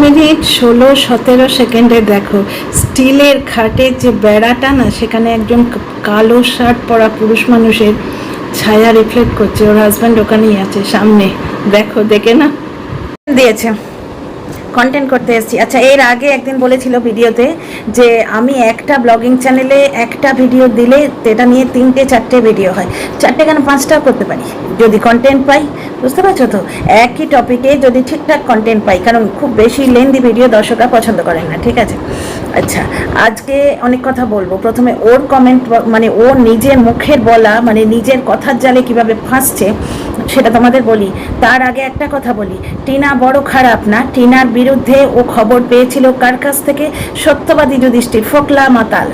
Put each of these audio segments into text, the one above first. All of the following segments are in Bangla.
মিনিট 16-17 দেখো স্টিলের খাটের যে বেড়াটা না, সেখানে একজন কালো শার্ট পরা পুরুষ মানুষের ছায়া রিফ্লেক্ট করছে। ওর হাজব্যান্ড ওখানেই আছে সামনে, দেখো দেখে না দিয়েছে। কন্টেন্ট করতে এসেছি। আচ্ছা, এর আগে একদিন বলেছিল ভিডিওতে যে আমি একটা ব্লগিং চ্যানেলে একটা ভিডিও দিলে এটা নিয়ে 3-4টে ভিডিও হয়, 4টে কেন 5টাও করতে পারি যদি কন্টেন্ট পাই। বুঝতে পারছো তো? একই টপিকে যদি ঠিকঠাক কন্টেন্ট পাই, কারণ খুব বেশি লেন্দি ভিডিও দর্শকরা পছন্দ করেন না, ঠিক আছে? আচ্ছা, আজকে অনেক কথা বলবো। প্রথমে ওর কমেন্ট, মানে ও নিজের মুখের বলা, মানে নিজের কথার জালে কিভাবে ফাঁসছে সেটা তোমাদের বলি। তার আগে একটা কথা বলি, টিনা বড় খারাপ না। টিনার বিরুদ্ধে ও খবর পেয়েছিল কার কাছ থেকে? সত্যবাদী যুধিষ্ঠির, ফোকলা মাতাল,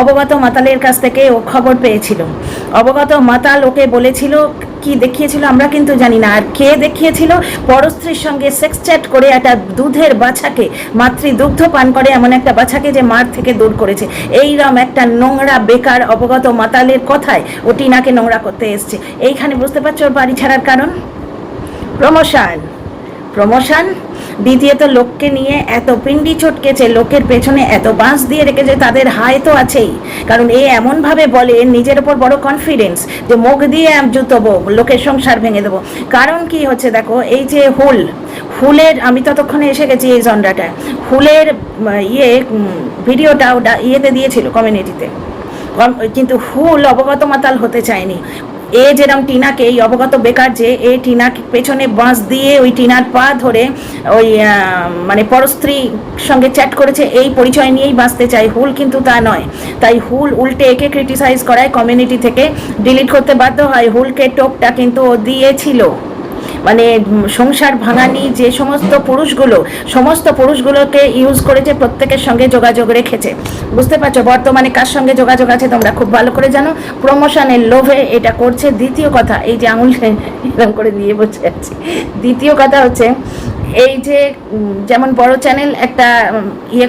অবগত মাতালের কাছ থেকে ও খবর পেয়েছিল। অবগত মাতাল ওকে বলেছিল, কি দেখিয়েছিল আমরা কিন্তু জানি না। আর কে দেখিয়েছিল? পরস্ত্রীর সঙ্গে সেক্স চ্যাট করে একটা দুধের বাছাকে, মাতৃদুগ্ধ পান করে এমন একটা বাছাকে যে মার থেকে দূর করেছে। এইরকম একটা নোংরা বেকার অবগত মাতালের কথায় ও টিনাকে নোংরা করতে এসছে। এইখানে বুঝতে পারছো ওর বাড়ি ছাড়ার কারণ? প্রমোশন। দ্বিতীয়ত, লোককে নিয়ে এত পিন্ডি চটকেছে, লোকের পেছনে এত বাঁশ দিয়ে রেখেছে, তাদের হায় তো আছেই। কারণ এ এমনভাবে বলে, নিজের ওপর বড় কনফিডেন্স, যে মুখ দিয়ে জুতোবো, লোকের সংসার ভেঙে দেবো। কারণ কি হচ্ছে দেখো, এই যে হুলের, আমি ততক্ষণে এসে গেছি এই জন্ডাটায়। হুলের ভিডিওটা ওটা ইয়েতে দিয়েছিল কমিউনিটিতে, কিন্তু হুল অবগত মাতাল হতে চায়নি। এ যেরকম টিনাকে, এই অবগত বেকার যে এই টিনাকে পেছনে বাঁশ দিয়ে ওই টিনার পা ধরে ওই মানে পরস্ত্রীর সঙ্গে চ্যাট করেছে, এই পরিচয় নিয়েই বাঁচতে চায়। হুল কিন্তু তা নয়। তাই হুল উল্টে একে ক্রিটিসাইজ করায়, কমিউনিটি থেকে ডিলিট করতে বাধ্য হয়। হুলকে টোপটা কিন্তু ও দিয়েছিল, মানে সংসার ভাঙানি যে সমস্ত পুরুষগুলোকে ইউজ করেছে, প্রত্যেকের সঙ্গে যোগাযোগ রেখেছে। বুঝতে পারছো বর্তমানে কার সঙ্গে যোগাযোগ আছে তোমরা খুব ভালো করে জানো। প্রমোশনের লোভে এটা করছে। দ্বিতীয় কথা, এই যে আঙুল এরকম করে দিয়ে বসে আছি। দ্বিতীয় কথা হচ্ছে, এই যে যেমন বড় চ্যানেল একটা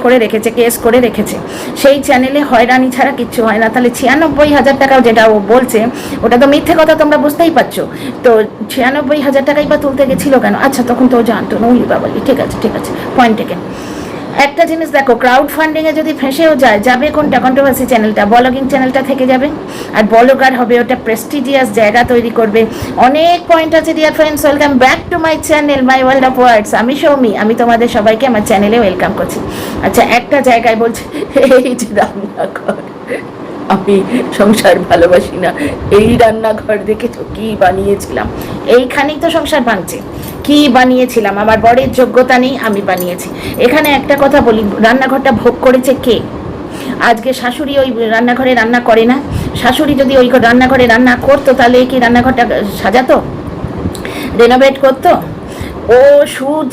করে রেখেছে, কেস করে রেখেছে, সেই চ্যানেলে হয়রানি ছাড়া কিচ্ছু হয় না। তাহলে 96,000 টাকা যেটা ও বলছে, ওটা তো মিথ্যে কথা, তোমরা বুঝতেই পারছো। তো 96,000 টাকাই বা তুলতে গেছিল কেন? আচ্ছা, তখন তো ও জানতো না। উলি বাবালি, ঠিক আছে, পয়েন্ট টেকেন। একটা জিনিস দেখো, ক্রাউড ফান্ডিংয়ে যদি ফেঁসেও যাবে কোনটা? কন্ট্রোভার্সি চ্যানেলটা, ব্লগিং চ্যানেলটা থেকে যাবে। আর ব্লগার হবে, ওটা প্রেস্টিজিয়াস জায়গা তৈরি করবে। অনেক পয়েন্ট আছে। Dear friends, welcome back to my channel, my world of words. আমি সৌমি, আমি তোমাদের সবাইকে আমার চ্যানেলে ওয়েলকাম করছি। আচ্ছা, একটা জায়গায় বলছে, এই যে রান্নাঘর, আমি সংসার ভালোবাসি না, এই রান্নাঘর দেখেছো কি বানিয়েছিলাম? এইখানেই তো সংসার ভাঙছে। কি বানিয়েছিলাম? আমার বরের যোগ্যতা নেই, আমি বানিয়েছি। এখানে একটা কথা বলি, রান্নাঘরটা ভোগ করেছে কে? আজকে শাশুড়ি ওই রান্নাঘরে রান্না করে না। শাশুড়ি যদি ওই রান্নাঘরে রান্না করতো, তাহলে কি রান্নাঘরটা সাজাতো, রেনোভেট করতো? ও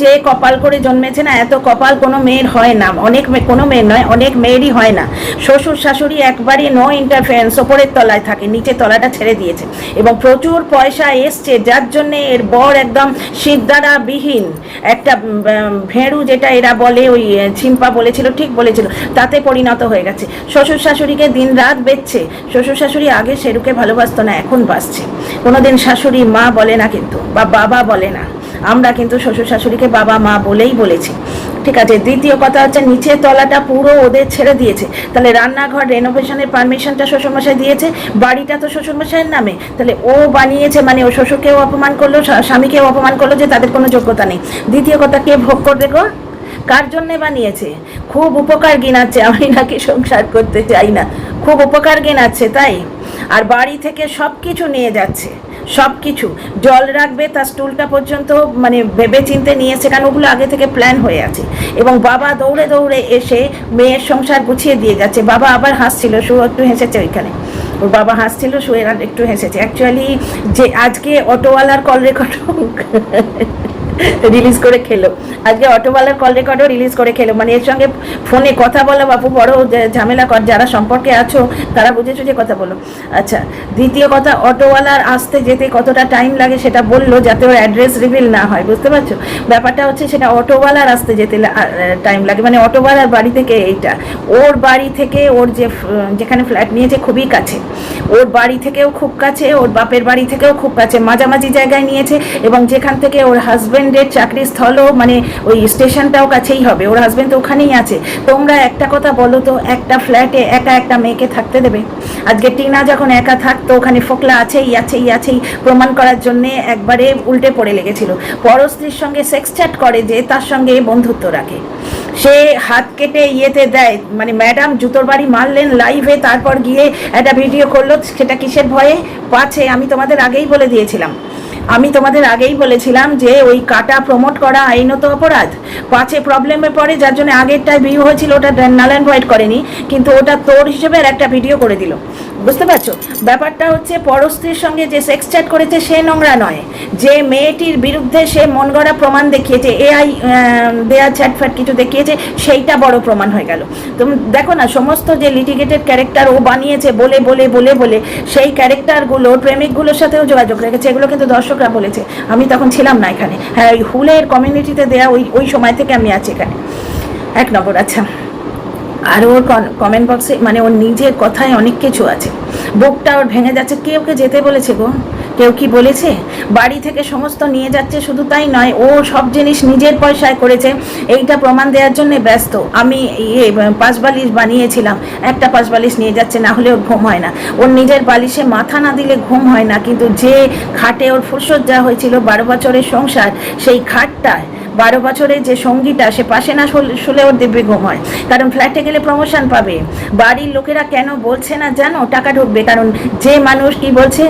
যে কপাল করে জন্মেছে না, এত কপাল কোনো মেয়ের হয় না। কোনো মেয়ের নয়, অনেক মেয়েরই হয় না। শ্বশুর শাশুড়ি একবারই নো ইন্টারফারেন্স, ওপরের তলায় থাকে, নিচে তলাটা ছেড়ে দিয়েছে। এবং প্রচুর পয়সা এসছে, যার জন্যে এর বর একদম সিদ্ধারা বিহীন একটা ভেড়ু, যেটা এরা বলে, ওই ছিম্পা বলেছিল, ঠিক বলেছিল, তাতে পরিণত হয়ে গেছে। শ্বশুর শাশুড়িকে দিন রাত বেচছে। শ্বশুর শাশুড়ি আগে শেরুকে ভালোবাসতো না, এখন বাসছে। কোনোদিন শাশুড়ি মা বলে না কিন্তু, বা বাবা বলে না। আমরা কিন্তু শ্বশুর শাশুড়িকে বাবা মা বলেই বলেছি, ঠিক আছে? দ্বিতীয় কথা হচ্ছে, নিচের তলাটা পুরো ওদের ছেড়ে দিয়েছে। তাহলে রান্নাঘর রেনোভেশনের পারমিশনটা শ্বশুরমশাই দিয়েছে, বাড়িটা তো শ্বশুরমশাইয়ের নামে। তাহলে ও বানিয়েছে, মানে ও শ্বশুরকেও অপমান করলো, স্বামীকেও অপমান করলো, যে তাদের কোনো যোগ্যতা নেই। দ্বিতীয় কথা, কে ভোগ করবে গো? কার জন্যে বানিয়েছে? খুব উপকার গিনাচ্ছে, আমি নাকি সংসার করতে চাই না, খুব উপকার গিনাচ্ছে তাই। আর বাড়ি থেকে সব কিছু নিয়ে যাচ্ছে, সব কিছু। জল রাখবে তার স্টুলটা পর্যন্ত মানে ভেবে চিনতে নিয়েছে, কারণ ওগুলো আগে থেকে প্ল্যান হয়ে আছে। এবং বাবা দৌড়ে দৌড়ে এসে মেয়ের সংসার গুছিয়ে দিয়ে যাচ্ছে। বাবা আবার হাসছিল, শুয়ে একটু হেসেছে ওইখানে। ওর বাবা হাসছিল, শুয়ে একটু হেসেছে। অ্যাকচুয়ালি যে আজকে অটোওয়ালার কল রেকর্ড রিলিজ করে খেলো, আজকে অটোওয়ালার কল রেকর্ডও রিলিজ করে খেলো। মানে এর সঙ্গে ফোনে কথা বলা বাপু বড় ঝামেলা কর। যারা সম্পর্কে আছো তারা বুঝেছো যে কথা বলো। আচ্ছা, দ্বিতীয় কথা, অটোওয়ালার আসতে যেতে কতটা টাইম লাগে সেটা বললো, যাতে ওর অ্যাড্রেস রিভিল না হয়। বুঝতে পারছো ব্যাপারটা? হচ্ছে সেটা অটোওয়ালার আসতে যেতে টাইম লাগে, মানে অটোওয়ালার বাড়ি থেকে এইটা, ওর বাড়ি থেকে ওর যেখানে ফ্ল্যাট নিয়েছে খুবই কাছে, ওর বাড়ি থেকেও খুব কাছে, ওর বাপের বাড়ি থেকেও খুব কাছে, মাঝামাঝি জায়গায় নিয়েছে। এবং যেখান থেকে ওর হাজব্যান্ড হাজব্যান্ডের চাকরির স্থলও মানে ওই স্টেশনটাও কাছেই হবে, ওর হাজব্যান্ড তো ওখানেই আছে। তোমরা একটা কথা বলো তো, একটা ফ্ল্যাটে একা একটা মেয়েকে থাকতে দেবে? আজকে টিনা যখন একা থাকতো, ওখানে ফোকলা আছেই প্রমাণ করার জন্যে একবারে উল্টে পড়ে লেগেছিল। পরস্ত্রীর সঙ্গে সেক্স চ্যাট করে যে, তার সঙ্গে বন্ধুত্ব রাখে, সে হাত কেটে ইয়েতে দেয়, মানে ম্যাডাম জুতোর বাড়ি মারলেন লাইভে, তারপর গিয়ে একটা ভিডিও করলো, সেটা কিসের ভয়ে? পাছে আমি তোমাদের আগেই বলেছিলাম যে ওই কাটা প্রমোট করা আইনত অপরাধ, পাছে প্রবলেমে পড়ে, যার জন্য আগেরটায় ভিউ হয়েছিল ওটা নাল অ্যান্ড হোয়াইট করেনি, কিন্তু ওটা তোর হিসেবে আর একটা ভিডিও করে দিল। বুঝতে পারছো ব্যাপারটা? হচ্ছে পরস্ত্রীর সঙ্গে যে সেক্স চ্যাট করেছে সে নোংরা নয়, যে মেয়েটির বিরুদ্ধে সে মন গড়া প্রমাণ দেখিয়েছে, এআই দেয়া চ্যাট ফ্যাট কিছু দেখিয়েছে, সেইটা বড় প্রমাণ হয়ে গেল। তুমি দেখো না, সমস্ত যে লিটিগেটেড ক্যারেক্টার ও বানিয়েছে বলে বলে বলে বলে, সেই ক্যারেক্টারগুলো প্রেমিকগুলোর সাথেও যোগাযোগ রেখেছে, এগুলো কিন্তু দর্শকরা বলেছে, আমি তখন ছিলাম না এখানে। হ্যাঁ, ওই হুলের কমিউনিটিতে দেয়া ওই সময় থেকে আমি আছি এখানে। 1 নম্বর। আচ্ছা, আর ওর কমেন্ট বক্সে মানে ওর নিজের কথায় অনেক কিছু আছে, বুকটা ওর ভেঙে যাচ্ছে। কেউ ওকে যেতে বলেছে গো? কেউ কি বলেছে? বাড়ি থেকে সমস্ত নিয়ে যাচ্ছে, শুধু তাই নয়, ও সব জিনিস নিজের পয়সায় করেছে, এইটা প্রমাণ দেওয়ার জন্য ব্যস্ত। আমি 5 বালিশ বানিয়েছিলাম, একটা 5 বালিশ নিয়ে যাচ্ছে, না হলে ওর ঘুম হয় না, ওর নিজের বালিশে মাথা না দিলে ঘুম হয় না। কিন্তু যে খাটে ওর ফুরসজ্জা হয়েছিল, 12 বছরের সংসার, সেই খাটটায় 12 বছরের যে সঙ্গীটা, সে পাশে না শুলে ওর দিব্যি ঘুম হয়। কারণ ফ্ল্যাটে গেলে প্রমোশন পাবে। বাড়ির লোকেরা কেন বলছে না জানো? টাকা ঢুকবে। কারণ যে মানুষ কি বলছে,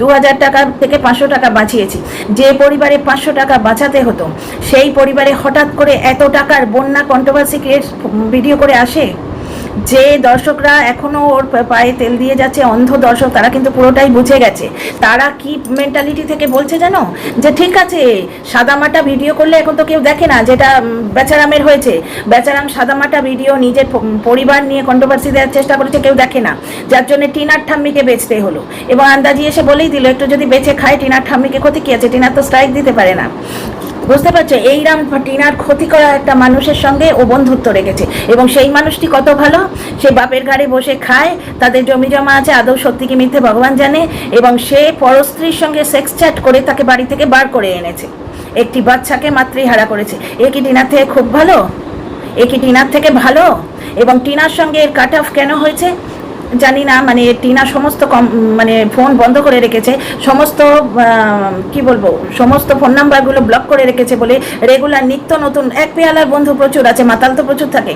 2000 টাকা থেকে 500 টাকা বাঁচিয়েছি, যে পরিবারে 500 টাকা বাঁচাতে হতো, সেই পরিবারে হঠাৎ করে এত টাকার বন্যা কন্ট্রোভার্সি ক্রিয়েট ভিডিও করে আসে। যে দর্শকরা এখনো ওর পায়ে তেল দিয়ে যাচ্ছে, অন্ধ দর্শক, তারা কিন্তু পুরোটাই বুঝে গেছে। তারা কি মেন্টালিটি থেকে বলছে জানো? যে ঠিক আছে, সাদামাটা ভিডিও করলে এখন তো কেউ দেখে না, যেটা বেচারামের হয়েছে। বেচারাম সাদামাটা ভিডিও নিজের পরিবার নিয়ে কন্ট্রোভার্সি দেওয়ার চেষ্টা করেছে, কেউ দেখে না, যার জন্য টিনার ঠাম্মিকে বেচতে হলো। এবং আন্দাজি এসে বলেই দিল, একটু যদি বেঁচে খায় টিনার ঠাম্মিকে ক্ষতি কি আছে? টিনার তো স্ট্রাইক দিতে পারে না। বুঝতে পারছো? এইরাম টিনার ক্ষতি করা একটা মানুষের সঙ্গে ও বন্ধুত্ব রেখেছে, এবং সেই মানুষটি কত ভালো, সে বাপের ঘাড়ে বসে খায়, তাদের জমি জমা আছে, আদৌ সত্যি কি মিথ্যে ভগবান জানে। এবং সে পরস্ত্রীর সঙ্গে সেক্স চ্যাট করে তাকে বাড়ি থেকে বার করে এনেছে, একটি বাচ্চাকে মাতৃহারা করেছে। এ কি টিনার থেকে খুব ভালো? এ কি টিনার থেকে ভালো? এবং টিনার সঙ্গে এর কাট অফ কেন হয়েছে জানি না, মানে টিনা সমস্ত মানে ফোন বন্ধ করে রেখেছে, সমস্ত কি বলবো, সমস্ত ফোন নাম্বারগুলো ব্লক করে রেখেছে বলে রেগুলার নিত্য নতুন, এক পেয়ালার বন্ধু প্রচুর আছে, মাতাল তো প্রচুর থাকে,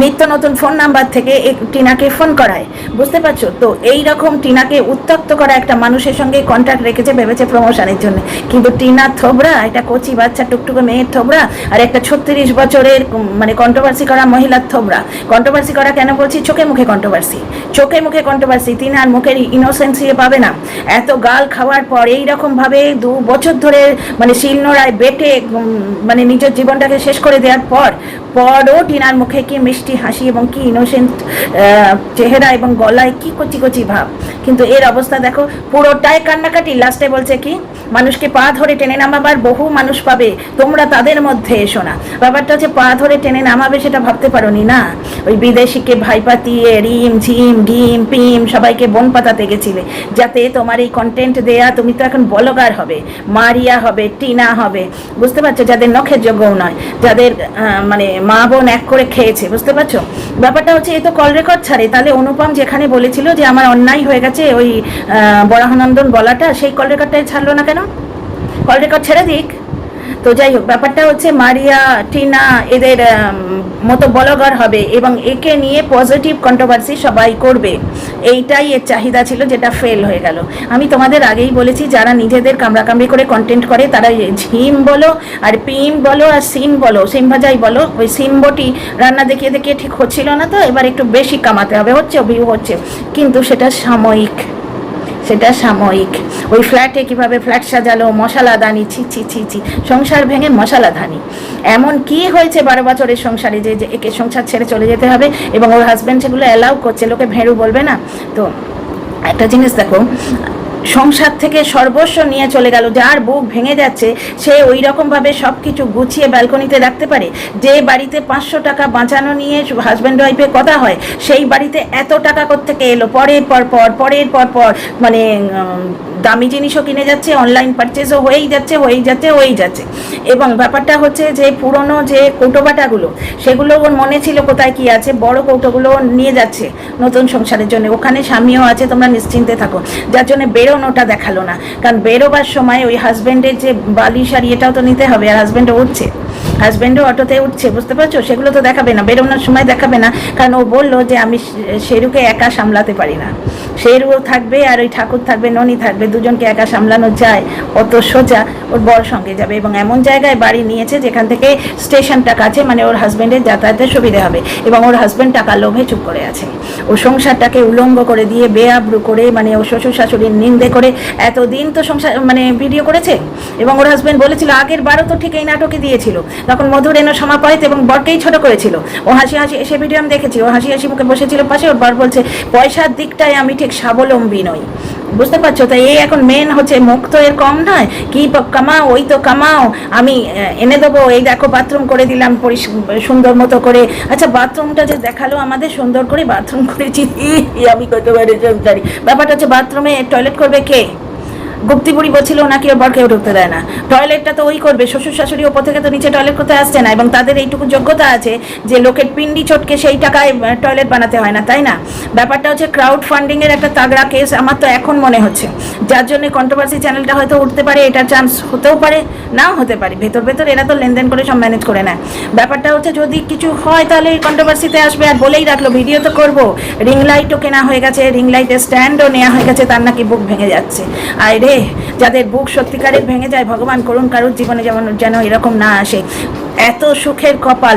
নিত্য নতুন ফোন নাম্বার থেকে টিনাকে ফোন করায়। বুঝতে পারছো তো? এই রকম টিনাকে উত্তক্ত করা একটা মানুষের সঙ্গে কন্ট্যাক্ট রেখেছে, ভেবেছে প্রমোশনের জন্য। কিন্তু টিনা থোবরা, একটা কচি বাচ্চা টুকটুকে মেয়ের থোবরা, আর একটা 36 বছরের মানে কন্ট্রোভার্সি করা মহিলার থোবরা। কন্ট্রোভার্সি করা কেন বলছি? চোখে মুখে কন্ট্রোভার্সি, চোখে মুখে কন্ট্রোভার্সি। তিনার মুখের ইনোসেন্সি পাবে না। এত গাল খাওয়ার পর এইরকমভাবে 2 বছর ধরে মানে শিলনোড়ায় বেটে মানে নিজের জীবনটাকে শেষ করে দেওয়ার পরও টিনার মুখে কি মিষ্টি হাসি এবং কি ইনোসেন্ট চেহারা এবং গলায় কি কচি কচি ভাব। কিন্তু এর অবস্থা দেখো, পুরোটাই কান্নাকাটি। লাস্টে বলছে কি, মানুষকে পা ধরে টেনে নামাবার বহু মানুষ পাবে, তোমরা তাদের মধ্যে এসো না। ব্যাপারটা হচ্ছে পা ধরে টেনে নামাবে সেটা ভাবতে পারোনি না? ওই বিদেশিকে ভাই পাতিয়ে রিম ঝিম ডিম পিম সবাইকে বন পাতাতে গেছিলে, যাতে তোমার এই কন্টেন্ট দেয়া, তুমি তো এখন ব্লগার হবে, মারিয়া হবে, টিনা হবে, বুঝতে পারছো? যাদের নখের যোগ্যও নয়, যাদের মানে মা বোন এক করে খেয়েছে। বুঝতে পারছো ব্যাপারটা হচ্ছে? এ তো কল রেকর্ড ছাড়ে। তাহলে অনুপম যেখানে বলেছিল যে আমার অন্যায় হয়ে গেছে ওই বরাহানন্দন বলাটা, সেই কল রেকর্ডটাই ছাড়লো না কেন? কল রেকর্ড ছেড়ে দিক। তো যাই হোক, ব্যাপারটা হচ্ছে মারিয়া টিনা এদের মতো ব্লগার হবে এবং একে নিয়ে পজিটিভ কন্ট্রোভার্সি সবাই করবে, এইটাই এর চাহিদা ছিল, যেটা ফেল হয়ে গেল। আমি তোমাদের আগেই বলেছি, যারা নিজেদের কামড়াকামড়ি করে কন্টেন্ট করে, তারা ঝিম বলো আর পিম বলো আর সিম বলো, সিম ভাজাই বলো, ওই সিম বটি রান্না দেখিয়ে দেখিয়ে ঠিক হচ্ছিল না, তো এবার একটু বেশি কামাতে হবে, হচ্ছে ভিউ হচ্ছে, কিন্তু সেটা সাময়িক, সেটা সাময়িক। ওই ফ্ল্যাটে কিভাবে ফ্ল্যাট সাজালো, মশালা দানি, ছি ছি ছি ছি, সংসার ভেঙে মশালা ধানি। এমন কি হয়েছে 12 বছরের সংসারে যে একে সংসার ছেড়ে চলে যেতে হবে? এবং ওর হাজব্যান্ড সেগুলো অ্যালাউ করছে, লোকে ভেড়ু বলবে না? তো একটা জিনিস দেখো, সংসার থেকে সর্বস্ব নিয়ে চলে গেল। যার বুক ভেঙে যাচ্ছে সে ওই রকমভাবে সব কিছু গুছিয়ে ব্যালকনিতে রাখতে পারে। যে বাড়িতে 500 টাকা বাঁচানো নিয়ে হাজব্যান্ড ওয়াইফে কথা হয়, সেই বাড়িতে এত টাকা কোত্থেকে এলো? পরের পর পর মানে দামি জিনিসও কিনে যাচ্ছে, অনলাইন পারচেজও হয়েই যাচ্ছে। এবং ব্যাপারটা হচ্ছে যে পুরনো যে কৌটোবাটাগুলো, সেগুলো ওর মনে ছিল কোথায় কি আছে, বড় কৌটোগুলো নিয়ে যাচ্ছে নতুন সংসারের জন্য। ওখানে স্বামীও আছে, তোমরা নিশ্চিন্তে থাকো। যার জন্য বেরোনোটা দেখালো না, কারণ বেরোবার সময় ওই হাজব্যান্ডের যে বালিশ আর এটাও তো নিতে হবে, আর হাজব্যান্ডও অটোতে উঠছে, বুঝতে পারছো? সেগুলো তো দেখাবে না, বেরোনোর সময় দেখাবে না, কারণ ও বললো যে আমি শেরুকে একা সামলাতে পারি না। শেরু থাকবে আর ওই ঠাকুর থাকবে, ননি থাকবে, দুজনকে একা সামলানো যায়? অত সোজা ওর বর সঙ্গে যাবে। এবং এমন জায়গায় বাড়ি নিয়েছে যেখান থেকে স্টেশনটা কাছে, মানে ওর হাজব্যান্ডের যাতায়াতের সুবিধা হবে। এবং ওর হাজব্যান্ড টাকার লোভে চুপ করে আছে। ও সংসারটাকে উলঙ্গ করে দিয়ে, বেআব্রু করে, মানে ও শ্বশুর শাশুড়ির নিন্দে করে এতদিন তো সংসার মানে ভিডিও করেছে। এবং ওর হাজব্যান্ড বলেছিল, আগের বারও তো ঠিক এই নাটকই দিয়েছিল, তখন মধুর এনো সমাপয়েত এবং বরকেই ছোট করেছিল। ও হাসি সে ভিডিও আমি দেখেছি, ও হাসি মুখে বসেছিল পাশে। ওর বর বলছে, পয়সার দিকটায় আমি ঠিক স্বাবলম্বী নই, বুঝতে পারছো? তাই এই এখন মেন হচ্ছে, মুখ তো এর কম নয়, কি কামাও, ওই তো কামাও, আমি এনে দেবো, এই দেখো বাথরুম করে দিলাম সুন্দর মতো করে। আচ্ছা, বাথরুমটা যে দেখালো আমাদের সুন্দর করে বাথরুম করেছি, আমি কত বারে জানি। ব্যাপারটা হচ্ছে, বাথরুমে টয়লেট করবে কে? গুপ্তি বুড়ি বলছিল নাকি ওর বরকেও ঢুকতে দেয় না। টয়লেটটা তো ওই করবে, শ্বশুর শাশুড়ি ওপর থেকে তো নিচে টয়লেট করতে আসছে না, এবং তাদের এইটুকু যোগ্যতা আছে যে লোকের পিন্ডি চটকে সেই টাকায় টয়লেট বানাতে হয় না, তাই না? ব্যাপারটা হচ্ছে ক্রাউড ফান্ডিংয়ের একটা তাগড়া কেস আমার তো এখন মনে হচ্ছে, যার জন্য কন্ট্রোভার্সি চ্যানেলটা হয়তো উঠতে পারে, এটার চান্স হতেও পারে, নাও হতে পারে। ভেতর এরা তো লেনদেন করে সব ম্যানেজ করে নেয়। ব্যাপারটা হচ্ছে, যদি কিছু হয় তাহলে এই কন্ট্রোভার্সিতে আসবে। আর বলেই রাখলো, ভিডিও তো করবো, রিং লাইটও কেনা হয়ে গেছে, রিং লাইটের স্ট্যান্ডও নেওয়া হয়ে গেছে, তার নাকি বুক ভেঙে যাচ্ছে। আর যাদের বুক সত্যিকারের ভেঙে যায়, ভগবান করুন কারোর জীবনে যেন এরকম না আসে। এত সুখের কপাল,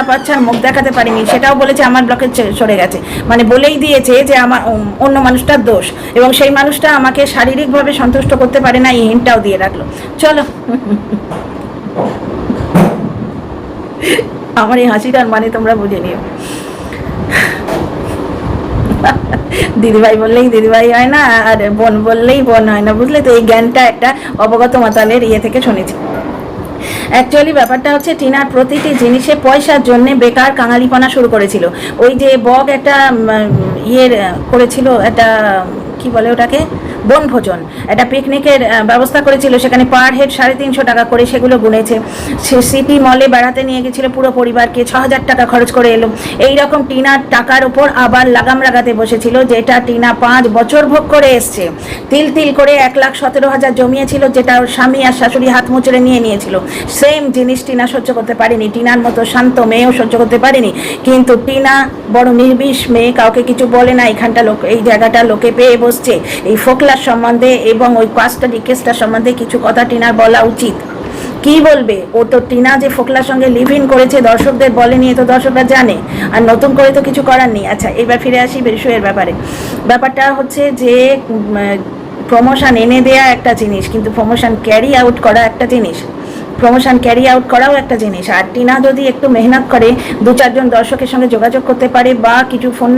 বাচ্চার মুখ দেখাতে পারিনি, সেটাও বলেছে আমার ব্লকে সরে গেছে, মানে বলেই দিয়েছে যে আমার অন্য মানুষটার দোষ, এবং সেই মানুষটা আমাকে শারীরিকভাবে সন্তুষ্ট করতে পারে না, এই হিন্টটাও দিয়ে রাখলো। চলো, আমার এই হাসিটার মানে তোমরা বুঝে নিও। দিদিভাই বললেই দিদিভাই হয় না, আর বোন বললেই বোন হয় না, বুঝলে তো? এই জ্ঞানটা একটা অবগত মাতালের থেকে শুনেছি। অ্যাকচুয়ালি ব্যাপারটা হচ্ছে, টিনার প্রতিটি জিনিসে পয়সার জন্য বেকার কাঙালিপনা শুরু করেছিল। ওই যে বগ একটা করেছিল, একটা কি বলে ওটাকে, বনভোজন, একটা পিকনিকের ব্যবস্থা করেছিল, সেখানে পার হেড 350 টাকা করে সেগুলো গুনেছে। সে সিটি মলে বেড়াতে নিয়ে গেছিল পুরো পরিবারকে, 6000 টাকা খরচ করে এলো। এইরকম টিনার টাকার ওপর আবার লাগাম লাগাতে বসেছিল, যেটা টিনা 5 বছর ভোগ করে এসছে। তিল করে 1,17,000 জমিয়েছিল, যেটা ওর স্বামী আর শাশুড়ি হাত মুচড়ে নিয়েছিল। সেম জিনিস টিনা সহ্য করতে পারেনি, টিনার মতো শান্ত মেয়েও সহ্য করতে পারেনি। কিন্তু টিনা বড় নির্বিষ মেয়ে, কাউকে কিছু বলে না। এখানটা লোক, এই জায়গাটা লোকে পেয়ে বসছে। এই ফোকলার সম্বন্ধে এবং ওই কাস্টাডি কেসটার সম্বন্ধে কিছু কথা টিনার বলা উচিত। কি বলবে? ও তো টিনা যে ফোকলার সঙ্গে লিভ ইন করেছে দর্শকদের বলেনি, তো দর্শকরা জানে, আর নতুন করে তো কিছু করার নেই। আচ্ছা, এবার ফিরে আসি বিষয়ের ব্যাপারে। ব্যাপারটা হচ্ছে যে প্রমোশন এনে দেয়া একটা জিনিস, কিন্তু প্রমোশন ক্যারি আউট করা একটা জিনিস, প্রমোশন ক্যারি আউট করাও একটা জিনিস। আর টিনা যদি একটু মেহনত করে, 2-4 জন দর্শকের সঙ্গে যোগাযোগ করতে পারে, বা কিছু ফোন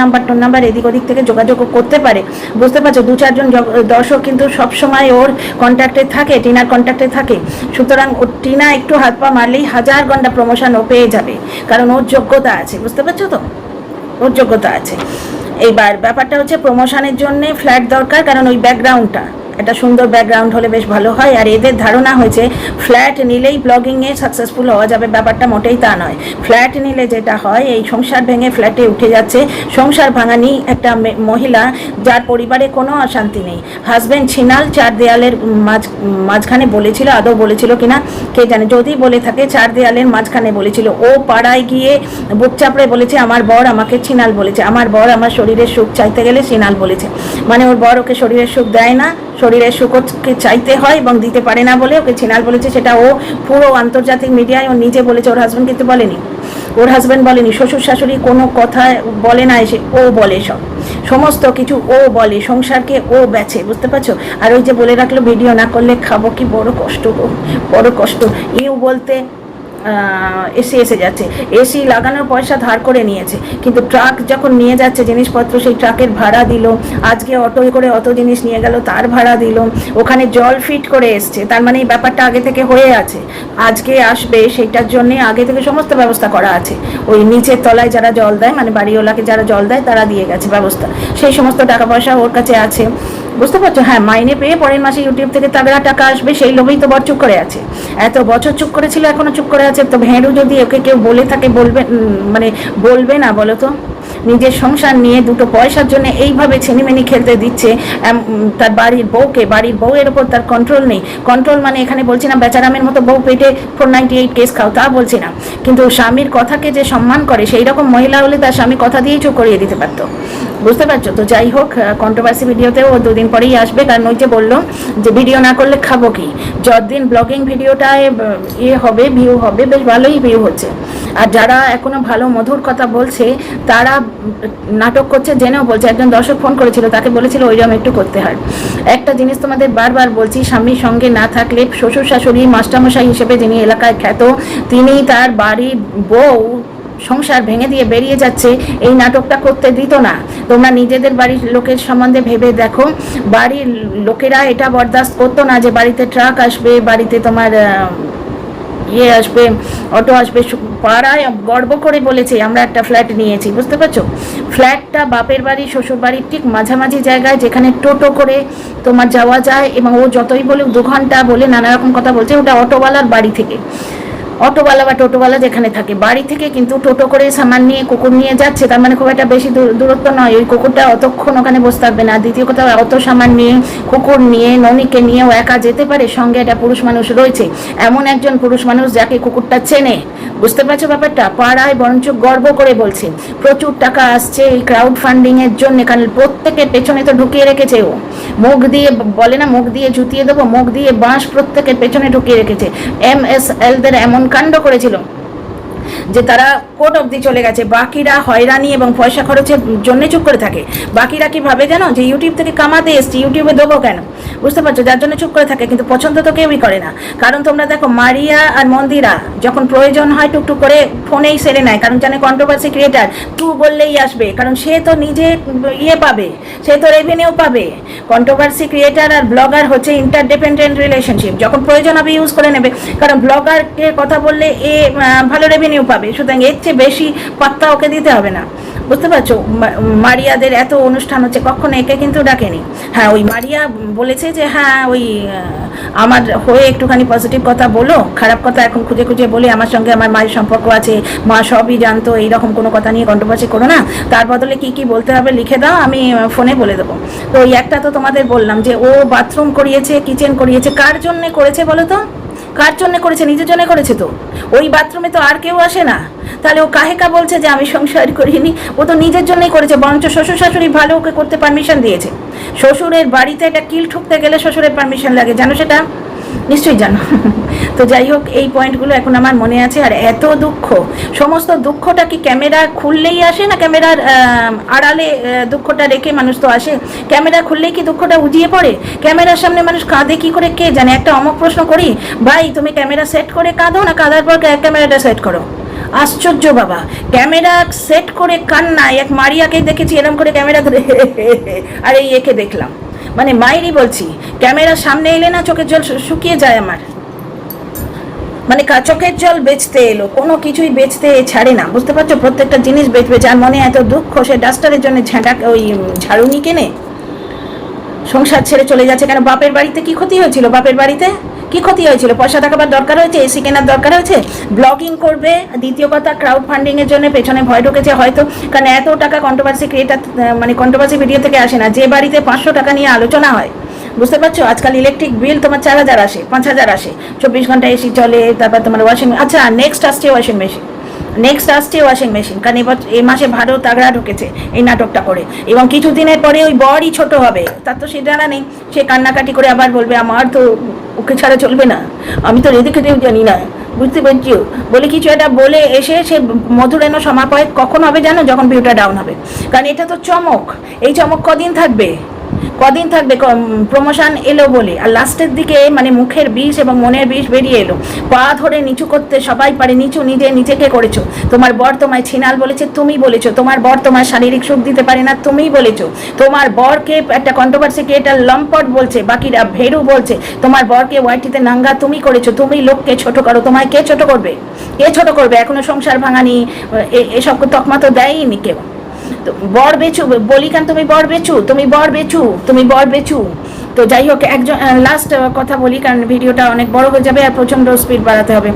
নাম্বার এদিক ওদিক থেকে যোগাযোগ করতে পারে, বুঝতে পারছো? 2-4 জন দর্শক কিন্তু সবসময় ওর কন্ট্যাক্টে থাকে, টিনার কন্ট্যাক্টে থাকে। সুতরাং ও টিনা একটু হাত পা মারলেই 1000 ঘন্টা প্রমোশন ও পেয়ে যাবে, কারণ ওর যোগ্যতা আছে, বুঝতে পারছো তো? ওর যোগ্যতা আছে। এইবার ব্যাপারটা হচ্ছে, প্রমোশনের জন্য ফ্ল্যাট দরকার, কারণ ওই ব্যাকগ্রাউন্ডটা একটা সুন্দর ব্যাকগ্রাউন্ড হলে বেশ ভালো হয়। আর এদের ধারণা হয়েছে ফ্ল্যাট নিলেই ব্লগিংয়ে সাকসেসফুল হওয়া যাবে, ব্যাপারটা মোটেই তা নয়। ফ্ল্যাট নিলে যেটা হয়, এই সংসার ভেঙে ফ্ল্যাটে উঠে যাচ্ছে সংসার ভাঙানি একটা মহিলা, যার পরিবারে কোনো অশান্তি নেই। হাজব্যান্ড ছিনাল, 4 দেয়ালের মাঝখানে বলেছিল, আদৌ বলেছিল কিনা কে জানে, যদি বলে থাকে 4 দেয়ালের মাঝখানে বলেছিল। ও পাড়ায় গিয়ে বুক চাপড়ে বলেছে, আমার বর আমাকে ছিনাল বলেছে, আমার বর আমার শরীরের সুখ চাইতে গেলে ছিনাল বলেছে। মানে ওর বর ওকে শরীরের সুখ দেয় না, শরীরের সুখকে চাইতে হয় এবং দিতে পারে না বলে ওকে ছিনাল বলেছে। সেটা ও পুরো আন্তর্জাতিক মিডিয়ায় ও নিজে বলেছে, ওর হাজব্যান্ড কিন্তু বলেনি। ওর হাজব্যান্ড বলেনি, শ্বশুর শাশুড়ি কোনো কথা বলে না, এসে ও বলে, সমস্ত কিছু ও বলে, সংসারকে ও বেচে, বুঝতে পারছো? আর ওই যে বলে রাখলো, ভিডিও না করলে খাবো কি, বড় কষ্ট গো, বড় কষ্ট। ইউ বলতে এসি এসে যাচ্ছে, এসি লাগানোর পয়সা ধার করে নিয়েছে, কিন্তু ট্রাক যখন নিয়ে যাচ্ছে জিনিসপত্র সেই ট্রাকের ভাড়া দিল, আজকে অটোয় করে অত জিনিস নিয়ে গেল তার ভাড়া দিল, ওখানে জল ফিট করে এসছে, তার মানে এই ব্যাপারটা আগে থেকে হয়ে আছে, আজকে আসবে সেইটার জন্যে আগে থেকে সমস্ত ব্যবস্থা করা আছে। ওই নিচের তলায় যারা জল দেয়, মানে বাড়িওয়ালাকে যারা জল দেয় তারা দিয়ে গেছে ব্যবস্থা, সেই সমস্ত টাকা পয়সা ওর কাছে আছে, বুঝতে পারছো? হ্যাঁ, মাইনে পেয়ে পরের মাসে ইউটিউব থেকে তাগড়া টাকা আসবে সেই লোভেই তো বর চুপ করে আছে, এত বছর চুপ করেছিল এখনো চুপ করে আছে। তো ভেড়ু যদি ওকে কেউ বলে থাকে বলবে, মানে বলবে না বলো তো? নিজের সংসার নিয়ে দুটো পয়সার জন্য এইভাবে ছেনিমেনি খেলতে দিচ্ছে তার বাড়ির বউকে, বাড়ির বউয়ের ওপর তার কন্ট্রোল নেই। কন্ট্রোল মানে এখানে বলছি না বেচারামের মতো বউ পেটে 498 কেস খাও, তা বলছি না, কিন্তু স্বামীর কথাকে যে সম্মান করে সেই রকম মহিলা হলে তার স্বামী কথা দিয়েই চুপ করিয়ে দিতে পারতো, বুঝতে পারছো? তো যাই হোক, কন্ট্রোভার্সি ভিডিওতেও ও 2 দিন পরেই আসবে, কারণ ওই যে বললো যে ভিডিও না করলে খাবো কি, যতদিন ব্লগিং ভিডিওটায় হবে ভিউ হবে, বেশ ভালোই ভিউ হচ্ছে, আর যারা এখনো ভালো মধুর কথা বলছে তারা নাটক করছে জেনেও বলছে। একজন দর্শক ফোন করেছিল, তাকে বলেছিল ওইরকম একটু করতে হয়। একটা জিনিস তোমাদের বারবার বলছি, স্বামীর সঙ্গে না থাকলে শ্বশুর শাশুড়ি মাস্টারমশাই হিসেবে যিনি এলাকায় খ্যাত, তিনি তার বাড়ির বউ সংসার ভেঙে দিয়ে বেরিয়ে যাচ্ছে, এই নাটকটা করতে দিত না। তোমরা নিজেদের বাড়ির লোকের সম্বন্ধে ভেবে দেখো, বাড়ির লোকেরা এটা বরদাস্ত করতো না যে বাড়িতে ট্রাক আসবে, বাড়িতে তোমার আসবে, অটো আসবে। পাড়ায় গর্ব করে বলেছে আমরা একটা ফ্ল্যাট নিয়েছি, বুঝতে পারছো? ফ্ল্যাটটা বাপের বাড়ি শ্বশুর বাড়ির ঠিক মাঝামাঝি জায়গায়, যেখানে টোটো করে তোমার যাওয়া যায়, এবং ও যতই বলে 2 ঘন্টা বলে নানা রকম কথা বলছে, ওটা অটোওয়ালার বাড়ি থেকে, অটোওয়ালা বা টোটোওয়ালা যেখানে থাকে বাড়ি থেকে কিন্তু টোটো করে সামান নিয়ে কুকুর নিয়ে যাচ্ছে, তার মানে খুব একটা বেশি দূরত্ব নয়, ওই কুকুরটা অতক্ষণ ওখানে বসে থাকবে না। দ্বিতীয় কথা, অত সামান নিয়ে কুকুর নিয়ে ননিকে নিয়েও একা যেতে পারে, সঙ্গে একটা পুরুষ মানুষ রয়েছে, এমন একজন পুরুষ মানুষ যাকে কুকুরটা চেনে, বুঝতে পারছো ব্যাপারটা? পাড়ায় বরঞ্চ গর্ব করে বলছে প্রচুর টাকা আসছে এই ক্রাউড ফান্ডিং এর জন্য, কারণ প্রত্যেকের পেছনে তো ঢুকিয়ে রেখেছে ও, মুখ দিয়ে বলে না মুখ দিয়ে জুতিয়ে দেবো, মুখ দিয়ে বাঁশ প্রত্যেকের পেছনে ঢুকিয়ে রেখেছে। MSLদের এমন কাণ্ড করেছিল যে তারা কোর্ট অবধি চলে গেছে, বাকিরা হয়রানি এবং পয়সা খরচের জন্য চুপ করে থাকে। বাকিরা কি ভাবে জানো, যে ইউটিউব থেকে কামাতে এসছি, ইউটিউবে দেবো কেন, বুঝতে পারছো? যার জন্য চুপ করে থাকে, কিন্তু পছন্দ তো কেউই করে না। কারণ তোমরা দেখো, মারিয়া আর মন্দিরা যখন প্রয়োজন হয় টুকটুক করে ফোনেই সেরে নেয়, কারণ জানে কন্ট্রোভার্সি ক্রিয়েটার টু বললেই আসবে, কারণ সে তো নিজে পাবে, সে তো রেভিনিউ পাবে। কন্ট্রোভার্সি ক্রিয়েটার আর ব্লগার হচ্ছে ইন্টারডিপেন্ডেন্ট রিলেশনশিপ, যখন প্রয়োজন হবে ইউজ করে নেবে, কারণ ব্লগারকে কথা বললে এ ভালো রেভিনিউ পাবে, সুতরাং এর চেয়ে বেশি পাত্তা ওকে দিতে হবে না, বুঝতে পারছো? মারিয়াদের এত অনুষ্ঠান হচ্ছে, কখনো একে কিন্তু ডাকেনি। হ্যাঁ, ওই মারিয়া বলেছে যে হ্যাঁ ওই আমার হয়ে একটুখানি পজিটিভ কথা বলো, খারাপ কথা এখন খুঁজে খুঁজে বলে, আমার সঙ্গে আমার মায়ের সম্পর্ক আছে, মা সবই জানতো, এইরকম কোনো কথা নিয়ে কন্ট্রোভার্সি করো না, তার বদলে কি কি বলতে হবে লিখে দাও, আমি ফোনে বলে দেবো। তো ওই একটা তো তোমাদের বললাম যে ও বাথরুম করিয়েছে, কিচেন করিয়েছে, কার জন্যে করেছে বলো তো? কার জন্য করেছে? নিজের জন্য করেছে তো। ওই বাথরুমে তো আর কেউ আসে না, তাহলে ও কাহেকা বলছে যে আমি সংসার করিনি? ও তো নিজের জন্যই করেছে, বরঞ্চ শ্বশুর শাশুড়ি ভালো ওকে করতে পারমিশন দিয়েছে। শ্বশুরের বাড়িতে একটা কিল ঠুকতে গেলে শ্বশুরের পারমিশন লাগে, জানো সেটা? নিশ্চয়ই জানো। তো যাই হোক, এই পয়েন্টগুলো এখন আমার মনে আছে। আর এত দুঃখ, সমস্ত দুঃখটা কি ক্যামেরা খুললেই আসে, না ক্যামেরার আড়ালে দুঃখটা রেখে মানুষ তো আসে? ক্যামেরা খুললেই কি দুঃখটা উজিয়ে পড়ে? ক্যামেরার সামনে মানুষ কাঁদে কি করে কে জানে? একটা অমক প্রশ্ন করি, ভাই তুমি ক্যামেরা সেট করে কাঁদো, না কাঁদার পর ক্যামেরাটা সেট করো? আশ্চর্য বাবা, ক্যামেরা সেট করে কান্নায় এক মারিয়াকে দেখেছি এরকম করে ক্যামেরা ধরে, আর এই একে দেখলাম, মানে মায়েরই বলছি, ক্যামেরার সামনে এলে না চোখের জল শুকিয়ে যায় আমার, মানে চোখের জল বেচতে এলো, কোনো কিছুই বেচতে ছাড়ে না, বুঝতে পারছো? প্রত্যেকটা জিনিস বেচবে। যার মনে এত দুঃখ, সে ডাস্টারের জন্য ওই ঝাড়ুনি কেনে, সংসার ছেড়ে চলে যাচ্ছে। কেন? বাপের বাড়িতে কি ক্ষতি হয়েছিল? বাপের বাড়িতে কি ক্ষতি হয়েছিল? পয়সা টাকাবার দরকার হয়েছে, এসি কেনার দরকার হয়েছে, ব্লগিং করবে। দ্বিতীয় কথা, ক্রাউড ফান্ডিং এর জন্য পেছনে ভয় ঢুকেছে হয়তো, কারণ এত টাকা কন্ট্রোভার্সি ক্রিয়েটার, মানে কন্ট্রোভার্সি ভিডিও থেকে আসে না। যে বাড়িতে 500 টাকা নিয়ে আলোচনা হয়, বুঝতে পারছো? আজকাল ইলেকট্রিক বিল তোমার 4000 আসে, 5000 আসে, 24 ঘন্টা এসি চলে, তারপর তোমার ওয়াশিং, আচ্ছা নেক্সট আসছে ওয়াশিং মেশিন, কারণ এবার এই মাসে ভারত তাগড়া ঢুকেছে এই নাটকটা করে, এবং কিছুদিনের পরে ওই বরই ছোট হবে, তার তো সে জানা নেই, সে কান্নাকাটি করে আবার বলবে আমার তো ওকে ছাড়া চলবে না, আমি তো রেঁধে খেতেও জানি না, বুঝতে পারছো? বলে কিছু একটা বলে এসে সে মধুরেণ সমাপয় কখন হবে জানো? যখন ভিউটা ডাউন হবে, কারণ এটা তো চমক। এই চমক কদিন থাকবে? কদিন থাকবে, প্রমোশন এলো বলে, আর লাস্টের দিকে মানে মুখের বিষ এবং মনের বিষ বেরিয়ে এলো। পা ধরে নিচু করতে সবাই পারে, নিচু নিজেকে করেছো। তোমার বর তোমায় ছিনাল বলেছে, তুমি বলেছো। তোমার বর তোমার শারীরিক সুখ দিতে পারে না, তুমি বলেছো। তোমার বরকে একটা কন্ট্রোভার্সি কে এটা লম্পট বলছে, বাকিরা ভেরু বলছে। তোমার বরকে ওয়াইটিতে নাঙ্গা তুমি করেছো। তুমি লোককে ছোট করো, তোমায় কে ছোট করবে? কে ছোট করবে? এখনো সংসার ভাঙানি এসব তকমা তো দেয়নি কেউ। বর বেচু বলি কেন? তুমি বর বেচু, তুমি বর বেচু, তুমি বর বেচু। তো যাই হোক, একজন লাস্ট কথা বলি, কারণ ভিডিওটা অনেক বড় হয়ে যাবে আর প্রচণ্ড স্পিড বাড়াতে হবে।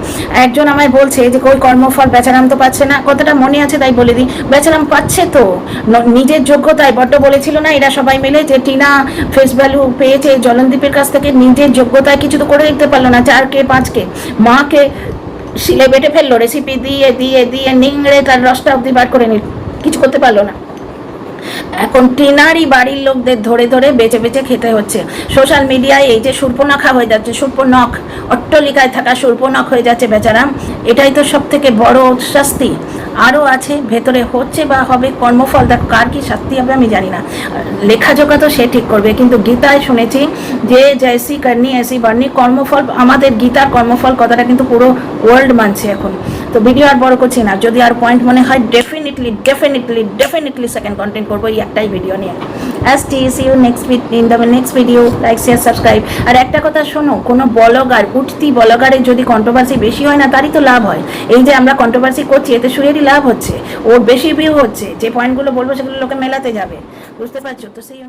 একজন আমায় বলছে যে কই কর্মফল বেচারাম তো পাচ্ছে না। কথাটা মনে আছে তাই বলে দিই, বেচারাম পাচ্ছে তো নিজের যোগ্যতায়। বড্ড বলেছিল না এরা সবাই মিলে যে টিনা ফেস ভ্যালু পেয়েছে জলনদীপের কাছ থেকে, নিজের যোগ্যতায় কিছু তো করে দিতে পারলো না। 4K 5K মাকে শিলে বেটে ফেললো, রেসিপি দিয়ে দিয়ে দিয়ে নিংড়ে তার রসটা অব্দি বার করে নিল, কিছু করতে পারলো না। এখন টিনারই বাড়ির লোকদের ধরে ধরে বেঁচে বেঁচে খেতে হচ্ছে। সোশ্যাল মিডিয়ায় এই যে সুর্পনখা হয়ে যাচ্ছে, সুর্পনখ, অট্টলিকায় থাকা সুর্পনখ হয়ে যাচ্ছে বেচারা। এটাই তো সব থেকে বড় শাস্তি। আরও আছে ভেতরে হচ্ছে বা হবে কর্মফল, দেখো কার কি শাস্তি হবে আমি জানি না, লেখাজোখা তো সে ঠিক করবে। কিন্তু গীতায় শুনেছি যে জয়সি করনি এসি বাড়নি, কর্মফল, আমাদের গীতার কর্মফল কথাটা কিন্তু পুরো ওয়ার্ল্ড মানছে এখন। তো ভিডিও আর বড় করছি না, যদি আর পয়েন্ট মনে হয় ডেফিনেটলি সেকেন্ড কন্টেন্ট করবো এই একটাই ভিডিও নিয়ে। see you next video, like share subscribe. আর একটা কথা শোনো, কোনো ব্লগার, উঠতি ব্লগারের যদি কন্ট্রোভার্সি বেশি হয় না, তারই তো লাভ হয়। এই যে আমরা কন্ট্রোভার্সি করছি এতে সুরেরই লাভ হচ্ছে, ওর বেশি ভিউ হচ্ছে, যে পয়েন্টগুলো বলবো সেগুলো লোকে মেলাতে যাবে, বুঝতে পারছো? তো সেই